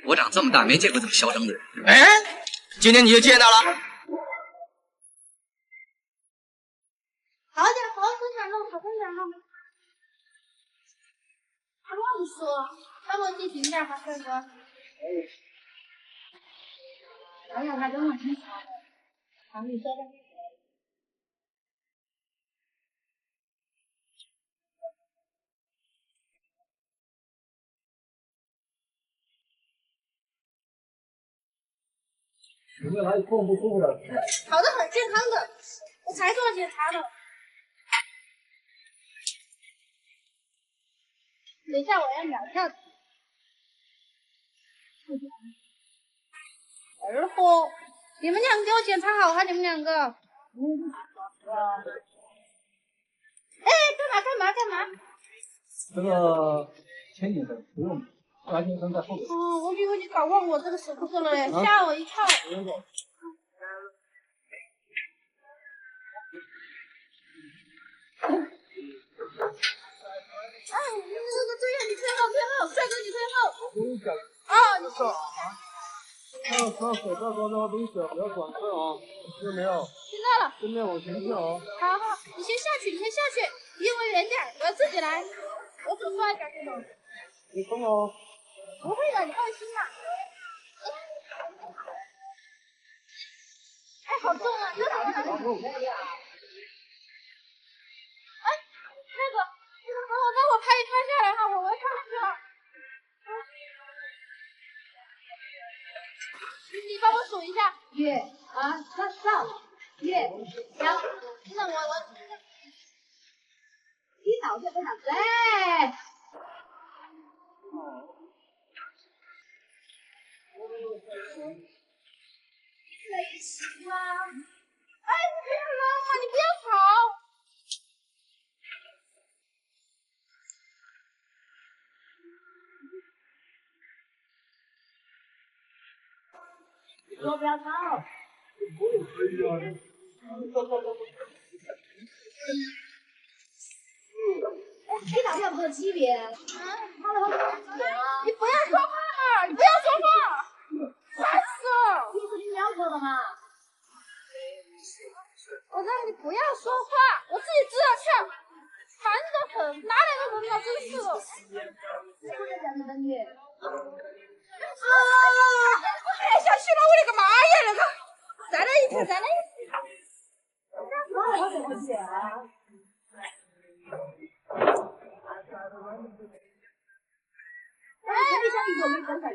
我长这么大没见过这么嚣张的人。哎，今天你就见到了。好点，好生点肉，好生点肉。乱说，要不你停点吧，帅哥。哎呀，他跟我挺好的，常理说的。 有没有哪里痛不舒服的？好的很，健康的。我才做检查的。等一下我要秒跳的。二货，你们俩给我检查好哈，你们两个。哎，干嘛？这个牵引绳不用，安全绳在后面。哦，我以为你搞忘我这个绳子了嘞，吓我一跳。哎，这样你退后，帅哥你退后。哦，你说。上手上装东西不要转身啊，听到没有？听到了。正面往前跳啊。好，你先下去，离我远点，我要自己来。我手抓一点这种。你松哦。不会的，你放心啦。哎，好重啊！这好难。哎，那个，帮我拍下来哈，我要上去了。你帮我数一下。1、2、3、4、1、2。那我你脑子不想对。在一起吗？哎，你不要扔啊！你不要吵。说不要吵。你哪天不是级别？你不要说话嘛！你不要说话，烦死了！你是你要说的吗？我让你不要说话，我自己知道跳，烦得很，哪来的人啊！真是的。不是讲的等你。啊！我太下去了，我的个妈呀！那个，再来一次。我怎么写啊？哎，你想一个没生产的。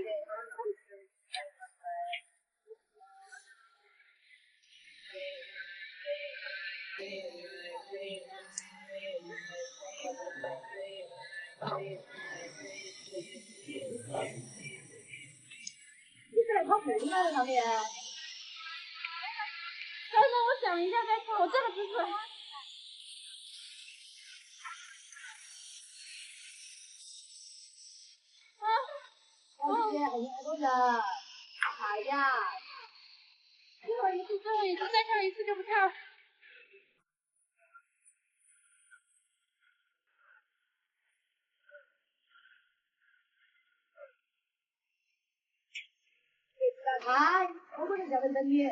你是来跑步的那上面？等等，我想一下再跑，我真的不是。很多人，哎呀，最后一次，再跳一次就不跳了。哎，我不能叫人等你。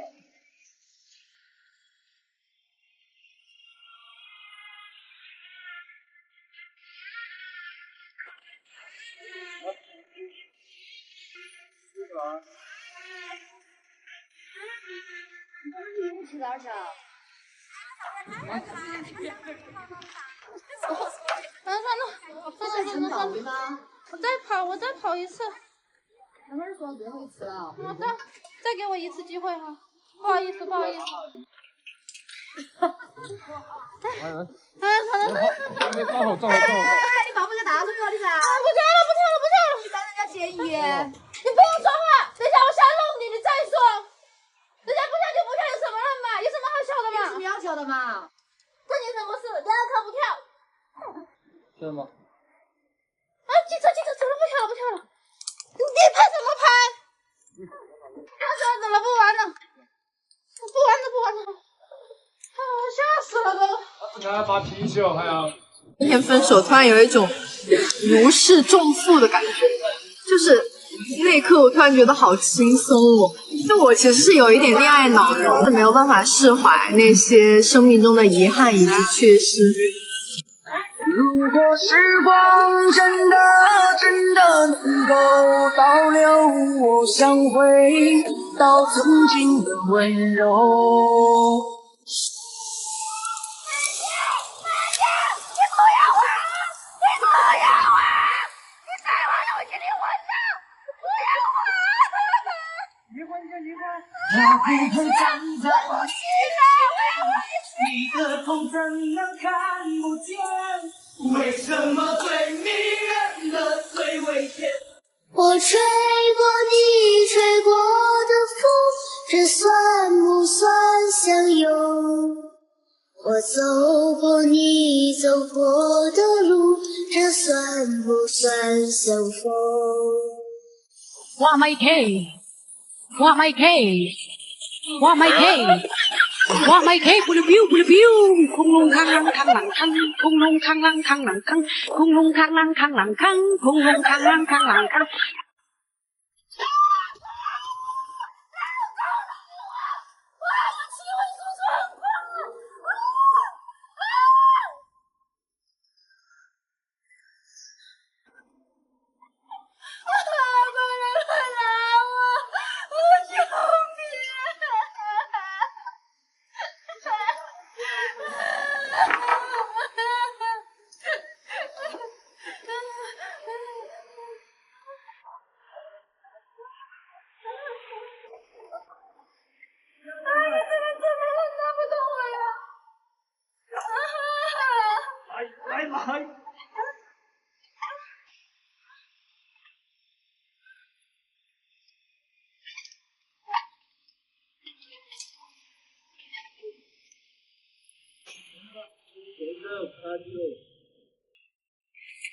你去哪儿去啊？算了，我再跑一次。他们说最后一次了。好的，再给我一次机会哈。不好意思。哎，没抓好，照好。你报不个大腿了，你噻？不跳了，你当人家咸鱼。你不要说话，等下我想弄你再说。人家不跳就不跳，有什么了嘛？有什么好笑的嘛？有什么要跳的嘛？关你什么事？两个不跳。是吗？啊，记者，走了，不跳了。你拍什么拍？怎么不玩了？不玩了。啊，吓死了都。他发脾气哦，还要。今天分手，突然有一种如释重负的感觉，就是那一刻我突然觉得好轻松哦。就我其实是有一点恋爱脑的，是没有办法释怀那些生命中的遗憾以及缺失。如果时光真的能够倒流，我想回到曾经的温柔。我陪陪站在我心里，你的痛怎能看不见？为什么最迷人的最危险？我吹过你吹过的风，这算不算相拥？我走过你走过的路，这算不算相逢？哇my K， 哇 my K， 哇 my K， 哇 my K， 不溜彪不溜彪，空龙扛啷扛啷扛，空龙扛啷扛啷扛，空龙扛啷扛啷扛，空龙扛啷扛啷扛。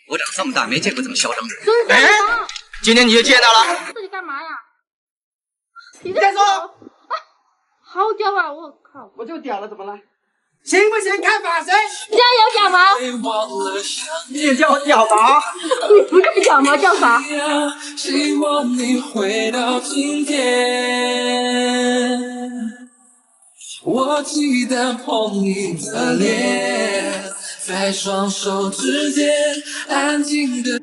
我长这么大没见过这么嚣张的人。哎，今天你就见到了。这里干嘛呀？你再说。好屌啊！我靠！我就屌了，怎么了？行不行？看法谁？你家有屌毛？你也叫我屌毛？你不是屌毛叫啥？希望你回到今天，我记得碰你的脸，在双手之间安静的。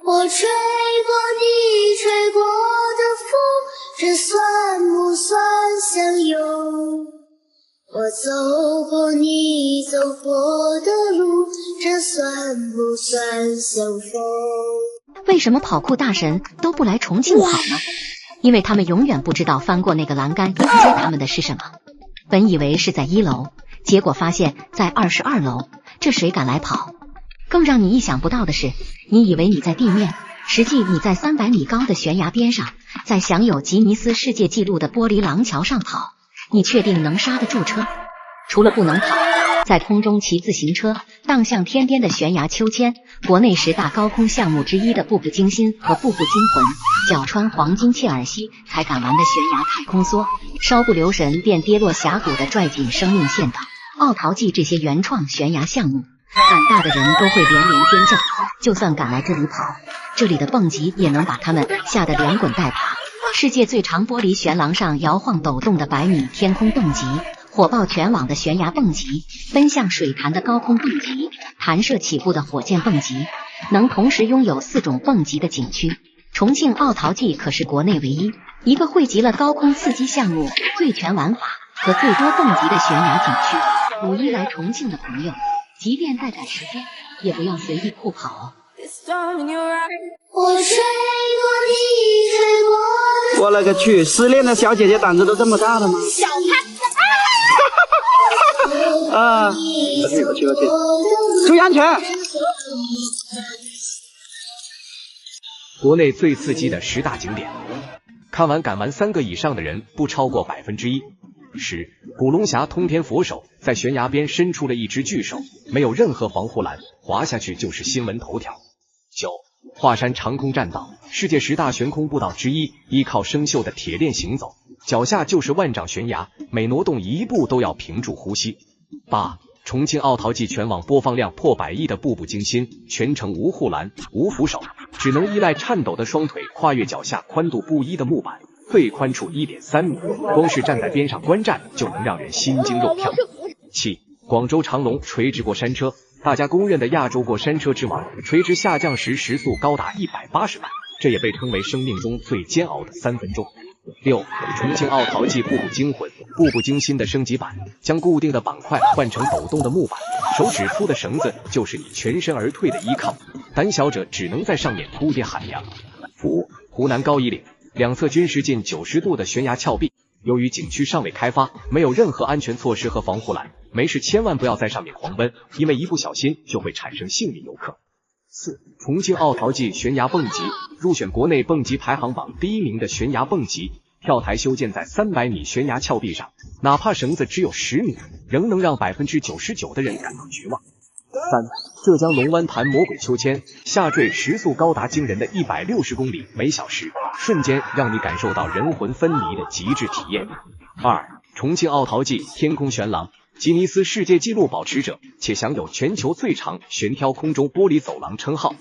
我吹过你吹过的风，这算不算相拥？我走过你走过的路，这算不算相逢？为什么跑酷大神都不来重庆跑呢？因为他们永远不知道翻过那个栏杆迎接他们的是什么。本以为是在1楼，结果发现在22楼，这谁敢来跑？更让你意想不到的是，你以为你在地面，实际你在300米高的悬崖边上，在享有吉尼斯世界纪录的玻璃廊桥上跑。你确定能刹得住车？除了不能跑，在空中骑自行车荡向天边的悬崖秋千，国内10大高空项目之一的步步惊心和步步惊魂，脚穿黄金切尔西才敢玩的悬崖太空梭，稍不留神便跌落峡谷的拽紧生命线的奥陶纪，这些原创悬崖项目，胆大的人都会连连尖叫。就算敢来这里跑，这里的蹦极也能把他们吓得连滚带爬。世界最长玻璃悬廊上摇晃抖动的100米天空蹦极，火爆全网的悬崖蹦极，奔向水潭的高空蹦极，弹射起步的火箭蹦极，能同时拥有4种蹦极的景区。重庆奥陶纪可是国内唯一一个汇集了高空刺激项目、最全玩法和最多蹦极的悬崖景区。5·1来重庆的朋友，即便再赶时间，也不要随意酷跑哦。我吹过你吹过的，我勒个去！失恋的小姐姐胆子都这么大的吗？小看啊！我去！注意安全！国内最刺激的10大景点，看完敢玩3个以上的人不超过1%。10. 古龙峡通天佛手在悬崖边伸出了一只巨手，没有任何防护栏，滑下去就是新闻头条。9. 华山长空栈道，世界10大悬空步道之一，依靠生锈的铁链行走，脚下就是万丈悬崖，每挪动一步都要屏住呼吸。8. 重庆奥陶纪全网播放量破100亿的《步步惊心》，全程无护栏、无扶手，只能依赖颤抖的双腿跨越脚下宽度不一的木板，最宽处1.3米，光是站在边上观战就能让人心惊肉跳。7. 广州长隆垂直过山车，大家公认的亚洲过山车之王，垂直下降时时速高达180迈，这也被称为生命中最煎熬的3分钟。6. 重庆奥陶纪步步惊魂，步步惊心的升级版，将固定的板块换成抖动的木板，手指粗的绳子就是你全身而退的依靠，胆小者只能在上面哭爹喊娘。5. 湖南高仪岭两侧均是近90度的悬崖峭壁，由于景区尚未开发，没有任何安全措施和防护栏，没事千万不要在上面狂奔，因为一不小心就会产生幸运游客。4. 重庆奥陶纪悬崖蹦极，入选国内蹦极排行榜第1名的悬崖蹦极，跳台修建在300米悬崖峭壁上，哪怕绳子只有10米，仍能让99%的人感到绝望。3. 浙江龙湾潭魔鬼秋千，下坠时速高达惊人的160公里每小时，瞬间让你感受到人魂分离的极致体验。2. 重庆奥陶纪天空悬廊，吉尼斯世界纪录保持者，且享有全球最长悬挑空中玻璃走廊称号。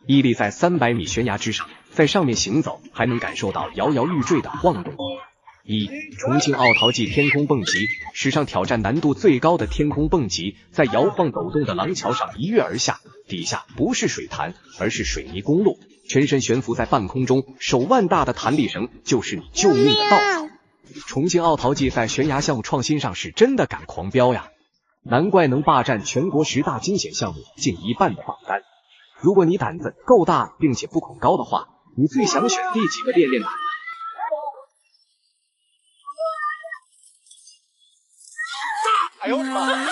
屹立在300米悬崖之上，在上面行走还能感受到摇摇欲坠的晃动。1. 重庆奥陶纪天空蹦极，史上挑战难度最高的天空蹦极，在摇晃抖动的廊桥上一跃而下，底下不是水潭，而是水泥公路，全身悬浮在半空中，手腕大的弹力绳就是你救命的稻草。重庆奥陶纪在悬崖项目创新上是真的敢狂飙呀，难怪能霸占全国10大惊险项目近1半的榜单。如果你胆子够大并且不恐高的话，你最想选第几个练练胆？哎呦我的妈！